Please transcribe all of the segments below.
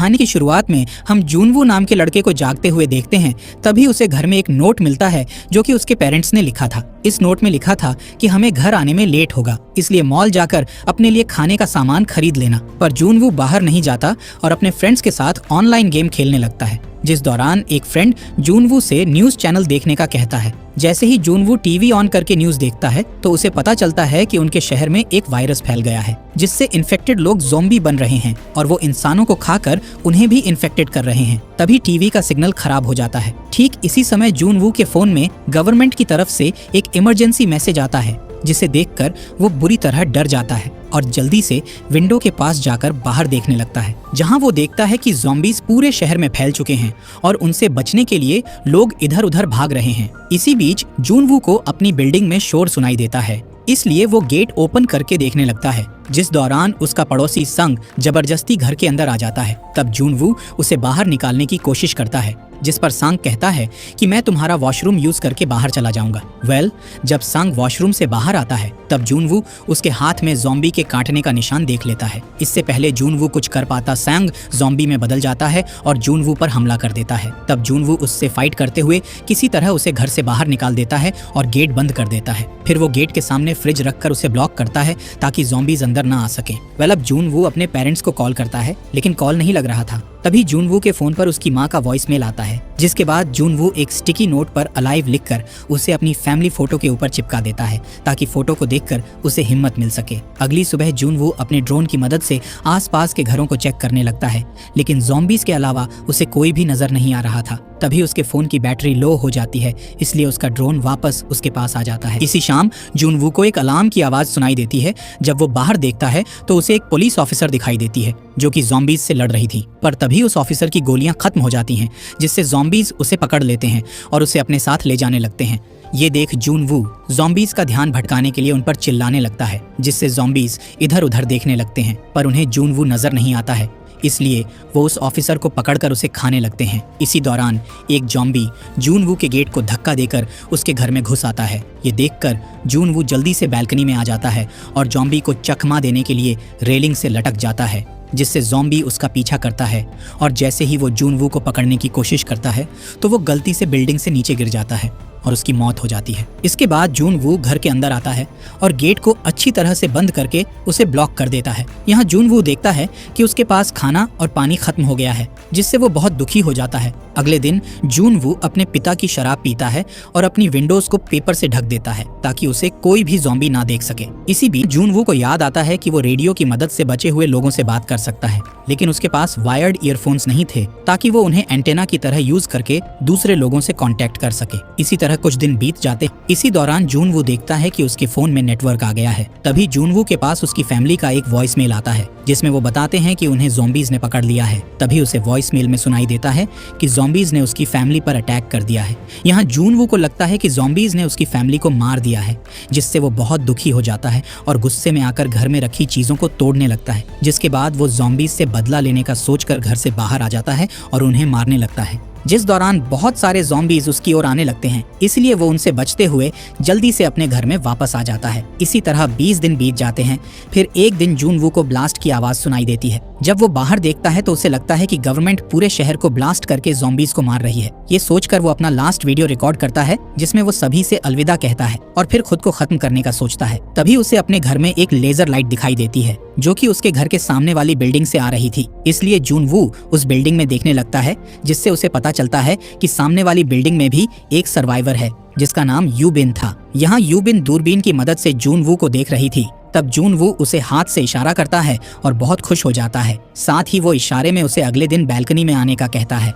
कहानी की शुरुआत में हम जूनवू नाम के लड़के को जागते हुए देखते हैं। तभी उसे घर में एक नोट मिलता है जो कि उसके पेरेंट्स ने लिखा था। इस नोट में लिखा था कि हमें घर आने में लेट होगा, इसलिए मॉल जाकर अपने लिए खाने का सामान खरीद लेना। पर जूनवू बाहर नहीं जाता और अपने फ्रेंड्स के साथ ऑनलाइन गेम खेलने लगता है, जिस दौरान एक फ्रेंड जूनवू से न्यूज चैनल देखने का कहता है। जैसे ही जूनवू टीवी ऑन करके न्यूज देखता है तो उसे पता चलता है कि उनके शहर में एक वायरस फैल गया है, जिससे इन्फेक्टेड लोग ज़ॉम्बी बन रहे हैं और वो इंसानों को खाकर उन्हें भी इन्फेक्टेड कर रहे हैं। तभी टीवी का सिग्नल खराब हो जाता है। ठीक इसी समय जूनवू के फोन में गवर्नमेंट की तरफ से एक इमरजेंसी मैसेज आता है, जिसे देखकर वो बुरी तरह डर जाता है और जल्दी से विंडो के पास जाकर बाहर देखने लगता है, जहां वो देखता है कि ज़ॉम्बीज पूरे शहर में फैल चुके हैं और उनसे बचने के लिए लोग इधर उधर भाग रहे हैं। इसी बीच जूनवू को अपनी बिल्डिंग में शोर सुनाई देता है, इसलिए वो गेट ओपन करके देखने लगता है, जिस दौरान उसका पड़ोसी संग जबरदस्ती घर के अंदर आ जाता है। तब जूनवू उसे बाहर निकालने की कोशिश करता है, जिस पर सांग कहता है कि मैं तुम्हारा वॉशरूम यूज करके बाहर चला जाऊंगा। जब सांग वॉशरूम से बाहर आता है तब जूनवू उसके हाथ में ज़ॉम्बी के काटने का निशान देख लेता है। इससे पहले जूनवू कुछ कर पाता सांग ज़ॉम्बी में बदल जाता है और जूनवू पर हमला कर देता है। तब जूनवू उससे फाइट करते हुए किसी तरह उसे घर से बाहर निकाल देता है और गेट बंद कर देता है। फिर वो गेट के सामने फ्रिज रखकर उसे ब्लॉक करता है ताकि ज़ॉम्बीज अंदर ना आ सके। अब जूनवू अपने पेरेंट्स को कॉल करता है, लेकिन कॉल नहीं लग रहा था। तभी जूनवू के फोन पर उसकी माँ का वॉइस मेल आता है, जिसके बाद जूनवू एक स्टिकी नोट पर अलाइव लिखकर उसे अपनी फैमिली फोटो के ऊपर चिपका देता है, ताकि फोटो को देखकर उसे हिम्मत मिल सके। अगली सुबह जूनवू अपने ड्रोन की मदद से आसपास के घरों को चेक करने लगता है, लेकिन ज़ॉम्बीज के अलावा उसे कोई भी नजर नहीं आ रहा था। तभी उसके फोन की बैटरी लो हो जाती है, इसलिए उसका ड्रोन वापस उसके पास आ जाता है। इसी शाम जूनवू को एक अलार्म की आवाज सुनाई देती है। जब वो बाहर देखता है तो उसे एक पुलिस ऑफिसर दिखाई देती है, जो कि ज़ॉम्बीज से लड़ रही थी। पर तभी उस ऑफिसर की गोलियां खत्म हो जाती हैं, जिससे ज़ॉम्बीज उसे पकड़ लेते हैं और उसे अपने साथ ले जाने लगते हैं। ये देख जूनवू ज़ॉम्बीज का ध्यान भटकाने के लिए उन पर चिल्लाने लगता है, जिससे ज़ॉम्बीज इधर उधर देखने लगते हैं, पर उन्हें जूनवू नजर नहीं आता है, इसलिए वो उस ऑफिसर को पकड़कर उसे खाने लगते हैं। इसी दौरान एक ज़ॉम्बी जूनवू के गेट को धक्का देकर उसके घर में घुस आता है। ये देखकर जूनवू जल्दी से बैल्कनी में आ जाता है और ज़ॉम्बी को चकमा देने के लिए रेलिंग से लटक जाता है, जिससे ज़ॉम्बी उसका पीछा करता है और जैसे ही वो जूनवू को पकड़ने की कोशिश करता है तो वो गलती से बिल्डिंग से नीचे गिर जाता है और उसकी मौत हो जाती है। इसके बाद जूनवू घर के अंदर आता है और गेट को अच्छी तरह से बंद करके उसे ब्लॉक कर देता है। यहाँ जूनवू देखता है कि उसके पास खाना और पानी खत्म हो गया है, जिससे वो बहुत दुखी हो जाता है। अगले दिन जूनवू अपने पिता की शराब पीता है और अपनी विंडोज को पेपर से ढक देता है, ताकि उसे कोई भी ज़ॉम्बी ना देख सके। इसी बीच जूनवू को याद आता है कि वो रेडियो की मदद से बचे हुए लोगों से बात कर सकता है, लेकिन उसके पास वायर्ड ईयरफोन्स नहीं थे, ताकि वो उन्हें एंटेना की तरह यूज करके दूसरे लोगों से कांटेक्ट कर सके। इसी तरह कुछ दिन बीत जाते। इसी दौरान जूनवू देखता है कि उसके फोन में नेटवर्क आ गया है। तभी जूनवू के पास उसकी फैमिली का एक वॉइस मेल आता है, जिसमें वो बताते हैं कि उन्हें ज़ॉम्बीज ने पकड़ लिया है। तभी उसे वॉइस मेल में सुनाई देता है कि ज़ॉम्बीज ने उसकी फैमिली पर अटैक कर दिया है। यहाँ जूनवू को लगता है कि ज़ॉम्बीज ने उसकी फैमिली को मार दिया है, जिससे वो बहुत दुखी हो जाता है और गुस्से में आकर घर में रखी चीजों को तोड़ने लगता है। जिसके बाद वो ज़ॉम्बीज से बदला लेने का सोचकर घर से बाहर आ जाता है और उन्हें मारने लगता है, जिस दौरान बहुत सारे ज़ॉम्बीज उसकी ओर आने लगते हैं, इसलिए वो उनसे बचते हुए जल्दी से अपने घर में वापस आ जाता है। इसी तरह 20 दिन बीत जाते हैं। फिर एक दिन जूनवू को ब्लास्ट की आवाज सुनाई देती है। जब वो बाहर देखता है तो उसे लगता है कि गवर्नमेंट पूरे शहर को ब्लास्ट करके ज़ॉम्बीज को मार रही है। ये सोचकर वो अपना लास्ट वीडियो रिकॉर्ड करता है, जिसमें वो सभी से अलविदा कहता है और फिर खुद को खत्म करने का सोचता है। तभी उसे अपने घर में एक लेजर लाइट दिखाई देती है, जो कि उसके घर के सामने वाली बिल्डिंग से आ रही थी। इसलिए जूनवू उस बिल्डिंग में देखने लगता है, जिससे उसे पता चलता है कि सामने वाली बिल्डिंग में भी एक सर्वाइवर है, जिसका नाम यूबिन था। यहाँ यूबिन दूरबीन की मदद से जूनवू को देख रही थी। तब जूनवू उसे हाथ से इशारा करता है और बहुत खुश हो जाता है। साथ ही वो इशारे में उसे अगले दिन बैल्कनी में आने का कहता है।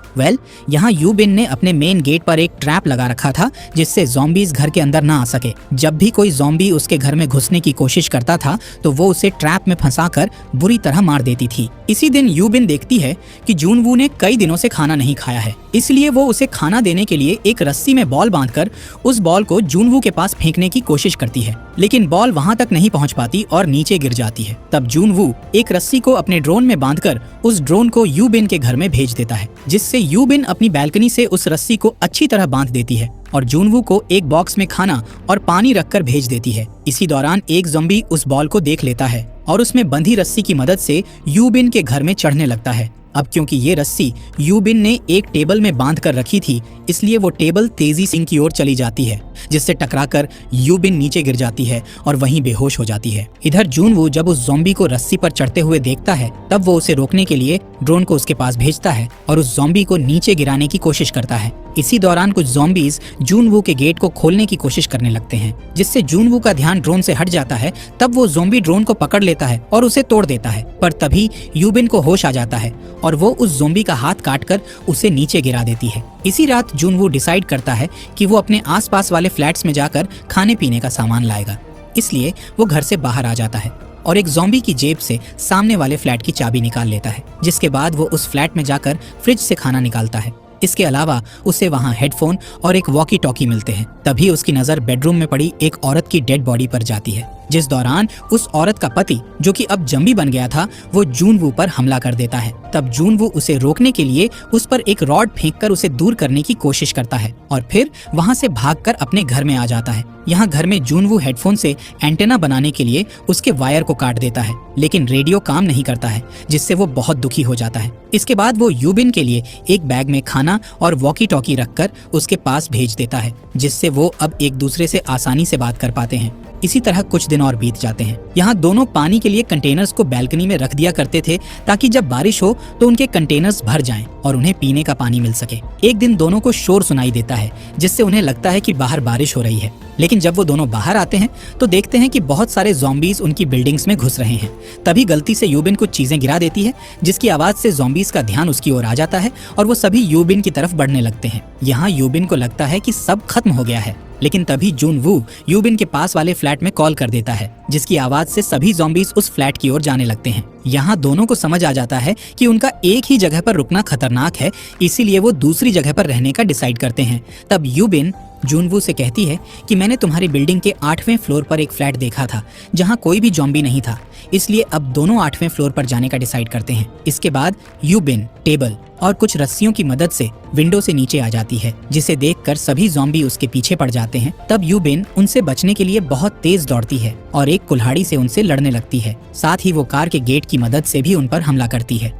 यहाँ यूबिन ने अपने मेन गेट पर एक ट्रैप लगा रखा था, जिससे ज़ॉम्बीज घर के अंदर ना आ सके। जब भी कोई ज़ॉम्बी उसके घर में घुसने की कोशिश करता था तो वो उसे ट्रैप में फंसाकर बुरी तरह मार देती थी। इसी दिन यूबिन देखती है कि जूनवू ने कई दिनों से खाना नहीं खाया है, इसलिए वो उसे खाना देने के लिए एक रस्सी में बॉल बांधकर उस बॉल को जूनवू के पास फेंकने की कोशिश करती है, लेकिन बॉल वहां तक नहीं पहुंच पाती और नीचे गिर जाती है। तब जूनवू एक रस्सी को अपने ड्रोन में बांधकर उस ड्रोन को यूबिन के घर में भेज देता है, जिससे यूबिन अपनी बैल्कनी से उस रस्सी को अच्छी तरह बांध देती है और जूनवू को एक बॉक्स में खाना और पानी रखकर भेज देती है। इसी दौरान एक ज़ॉम्बी उस बॉल को देख लेता है और उसमें बंधी रस्सी की मदद से यूबिन के घर में चढ़ने लगता है। अब क्योंकि ये रस्सी यूबिन ने एक टेबल में बांध कर रखी थी, इसलिए वो टेबल तेजी से की ओर चली जाती है, जिससे टकराकर यूबिन नीचे गिर जाती है और वहीं बेहोश हो जाती है। इधर जूनवू जब उस ज़ॉम्बी को रस्सी पर चढ़ते हुए देखता है, तब वो उसे रोकने के लिए ड्रोन को उसके पास भेजता है और उस ज़ॉम्बी को नीचे गिराने की कोशिश करता है। इसी दौरान कुछ ज़ॉम्बीज जूनवू के गेट को खोलने की कोशिश करने लगते हैं, जिससे जूनवू का ध्यान ड्रोन से हट जाता है। तब वो ज़ॉम्बी ड्रोन को पकड़ लेता है और उसे तोड़ देता है, पर तभी यूबिन को होश आ जाता है और वो उस ज़ॉम्बी का हाथ काटकर उसे नीचे गिरा देती है। इसी रात जूनवू डिसाइड करता है कि वो अपने आसपास वाले फ्लैट्स में जाकर खाने पीने का सामान लाएगा, इसलिए वो घर से बाहर आ जाता है और एक ज़ॉम्बी की जेब से सामने वाले फ्लैट की चाबी निकाल लेता है, जिसके बाद वो उस फ्लैट में जाकर फ्रिज से खाना निकालता है। इसके अलावा उसे वहाँ हेडफोन और एक वॉकी टॉकी मिलते हैं। तभी उसकी नज़र बेडरूम में पड़ी एक औरत की डेड बॉडी पर जाती है, जिस दौरान उस औरत का पति, जो कि अब जंबी बन गया था, वो जूनवू पर हमला कर देता है। तब जूनवू उसे रोकने के लिए उस पर एक रॉड फेंककर उसे दूर करने की कोशिश करता है और फिर वहां से भागकर अपने घर में आ जाता है। यहाँ घर में जूनवू हेडफोन से एंटेना बनाने के लिए उसके वायर को काट देता है, लेकिन रेडियो काम नहीं करता है, जिससे वो बहुत दुखी हो जाता है। इसके बाद वो यूबिन के लिए एक बैग में खाना और वॉकी टॉकी रखकर उसके पास भेज देता है, जिससे वो अब एक दूसरे से आसानी से बात कर पाते हैं। इसी तरह कुछ दिन और बीत जाते हैं। यहाँ दोनों पानी के लिए कंटेनर्स को बैल्कनी में रख दिया करते थे, ताकि जब बारिश हो तो उनके कंटेनर्स भर जाएं और उन्हें पीने का पानी मिल सके। एक दिन दोनों को शोर सुनाई देता है, जिससे उन्हें लगता है कि बाहर बारिश हो रही है, लेकिन जब वो दोनों बाहर आते हैं तो देखते हैं कि बहुत सारे ज़ॉम्बीज उनकी बिल्डिंग्स में घुस रहे हैं। तभी गलती से यूबिन कुछ चीजें गिरा देती है, जिसकी आवाज से ज़ॉम्बीज का ध्यान उसकी ओर आ जाता है और वो सभी यूबिन की तरफ बढ़ने लगते हैं। यहाँ यूबिन को लगता है कि सब खत्म हो गया है, लेकिन तभी जूनवू यूबिन के पास वाले फ्लैट में कॉल कर देता है, जिसकी आवाज से सभी ज़ॉम्बीज उस फ्लैट की ओर जाने लगते हैं। यहाँ दोनों को समझ आ जाता है कि उनका एक ही जगह पर रुकना खतरनाक है, इसीलिए वो दूसरी जगह पर रहने का डिसाइड करते हैं। तब यूबिन जूनवू से कहती है कि मैंने तुम्हारी बिल्डिंग के 8वें फ्लोर पर एक फ्लैट देखा था, जहाँ कोई भी ज़ॉम्बी नहीं था, इसलिए अब दोनों 8वें फ्लोर पर जाने का डिसाइड करते हैं। इसके बाद यूबिन टेबल और कुछ रस्सियों की मदद से विंडो से नीचे आ जाती है, जिसे देखकर सभी ज़ॉम्बी उसके पीछे पड़ जाते हैं। तब यूबिन उनसे बचने के लिए बहुत तेज दौड़ती है और एक कुल्हाड़ी से उनसे लड़ने लगती है। साथ ही वो कार के गेट की मदद से भी उन पर हमला करती है।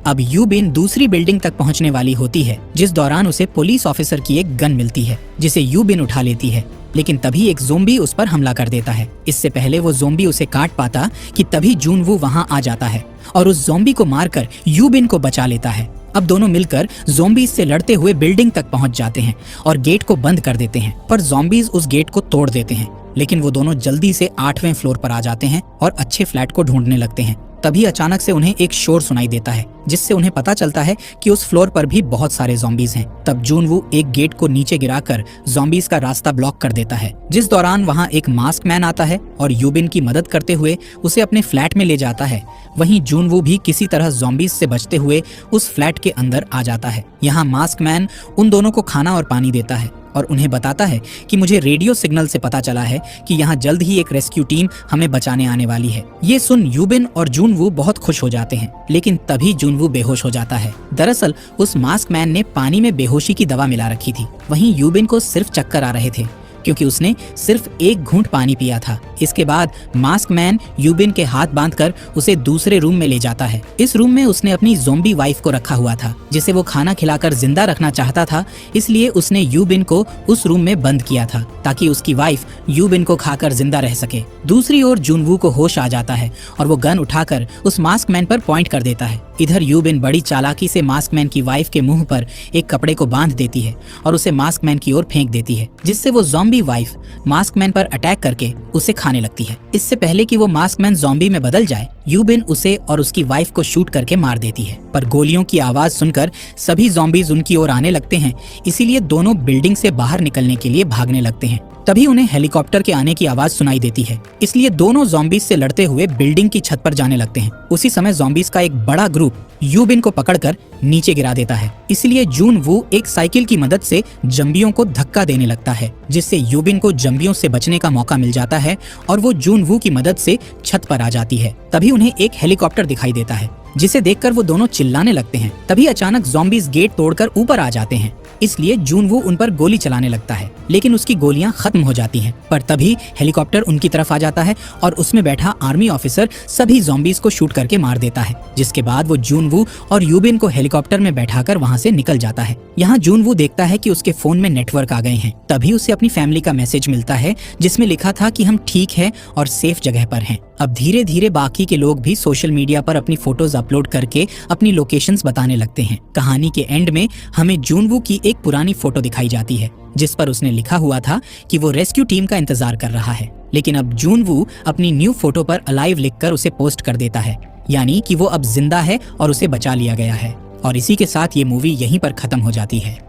अब यूबिन दूसरी बिल्डिंग तक पहुंचने वाली होती है, जिस दौरान उसे पुलिस ऑफिसर की एक गन मिलती है, जिसे यूबिन उठा लेती है, लेकिन तभी एक ज़ॉम्बी उस पर हमला कर देता है। इससे पहले वो ज़ॉम्बी उसे काट पाता कि तभी जूनवू वहां आ जाता है और उस ज़ॉम्बी को मारकर यूबिन को बचा लेता है। अब दोनों मिलकर ज़ॉम्बीज से लड़ते हुए बिल्डिंग तक पहुंच जाते हैं और गेट को बंद कर देते हैं, पर ज़ॉम्बीज उस गेट को तोड़ देते हैं। लेकिन वो दोनों जल्दी से 8वें फ्लोर पर आ जाते हैं और अच्छे फ्लैट को ढूंढने लगते हैं। तभी अचानक से उन्हें एक शोर सुनाई देता है, जिससे उन्हें पता चलता है कि उस फ्लोर पर भी बहुत सारे ज़ॉम्बीज हैं। तब जूनवू एक गेट को नीचे गिराकर ज़ॉम्बीज का रास्ता ब्लॉक कर देता है, जिस दौरान वहां एक मास्क मैन आता है और यूबिन की मदद करते हुए उसे अपने फ्लैट में ले जाता है। वहीं जूनवू भी किसी तरह ज़ॉम्बीज से बचते हुए उस फ्लैट के अंदर आ जाता है। यहाँ मास्क मैन उन दोनों को खाना और पानी देता है और उन्हें बताता है कि मुझे रेडियो सिग्नल से पता चला है कि यहाँ जल्द ही एक रेस्क्यू टीम हमें बचाने आने वाली है। ये सुन यूबिन और जूनवू बहुत खुश हो जाते हैं, लेकिन तभी जूनवू बेहोश हो जाता है। दरअसल उस मास्क मैन ने पानी में बेहोशी की दवा मिला रखी थी। वहीं यूबिन को सिर्फ चक्कर आ रहे थे, क्योंकि उसने सिर्फ एक घूंट पानी पिया था। इसके बाद मास्क मैन यूबिन के हाथ बांधकर उसे दूसरे रूम में ले जाता है। इस रूम में उसने अपनी ज़ॉम्बी वाइफ को रखा हुआ था, जिसे वो खाना खिलाकर जिंदा रखना चाहता था, इसलिए उसने यूबिन को उस रूम में बंद किया था, ताकि उसकी वाइफ यूबिन को खाकर जिंदा रह सके। दूसरी ओर जूनवू को होश आ जाता है और वो गन उठाकर उस मास्क मैन पर पॉइंट कर देता है। इधर यूबिन बड़ी चालाकी से मास्क मैन की वाइफ के मुंह पर एक कपड़े को बांध देती है और उसे मास्क मैन की ओर फेंक देती है, जिससे वो ज़ॉम्बी वाइफ मास्क मैन पर अटैक करके उसे खाने लगती है। इससे पहले कि वो मास्क मैन ज़ॉम्बी में बदल जाए, यूबिन उसे और उसकी वाइफ को शूट करके मार देती है। पर गोलियों की आवाज सुनकर सभी ज़ॉम्बीज उनकी ओर आने लगते हैं, इसीलिए दोनों बिल्डिंग से बाहर निकलने के लिए भागने लगते हैं। तभी उन्हें हेलीकॉप्टर के आने की आवाज सुनाई देती है, इसलिए दोनों ज़ॉम्बीज से लड़ते हुए बिल्डिंग की छत पर जाने लगते हैं। उसी समय ज़ॉम्बीज का एक बड़ा ग्रुप यूबिन को पकड़कर नीचे गिरा देता है, इसलिए जूनवू एक साइकिल की मदद से जंबियों को धक्का देने लगता है, जिससे यूबिन को जंबियों से बचने का मौका मिल जाता है और वो जूनवू की मदद से छत पर आ जाती है। तभी उन्हें एक हेलीकॉप्टर दिखाई देता है, जिसे देखकर वो दोनों चिल्लाने लगते हैं। तभी अचानक ज़ॉम्बीज़ गेट तोड़कर ऊपर आ जाते हैं, इसलिए जूनवू उन पर गोली चलाने लगता है, लेकिन उसकी गोलियां खत्म हो जाती हैं। पर तभी हेलीकॉप्टर उनकी तरफ आ जाता है और उसमें बैठा आर्मी ऑफिसर सभी ज़ॉम्बीज़ को शूट करके मार देता है, जिसके बाद वो जूनवू और यूबिन को हेलीकॉप्टर में बैठाकर वहाँ से निकल जाता है। यहाँ जूनवू देखता है कि उसके फोन में नेटवर्क आ गए हैं। तभी उसे अपनी फैमिली का मैसेज मिलता है जिसमें लिखा था कि हम ठीक है और सेफ जगह पर हैं। अब धीरे धीरे बाकी के लोग भी सोशल मीडिया पर अपनी फोटोज अपलोड करके अपनी लोकेशंस बताने लगते हैं। कहानी के एंड में हमें जूनवू की एक पुरानी फोटो दिखाई जाती है जिस पर उसने लिखा हुआ था कि वो रेस्क्यू टीम का इंतजार कर रहा है, लेकिन अब जूनवू अपनी न्यू फोटो पर अलाइव लिखकर उसे पोस्ट कर देता है, यानी कि वो अब जिंदा है और उसे बचा लिया गया है। और इसी के साथ ये मूवी यहीं पर खत्म हो जाती है।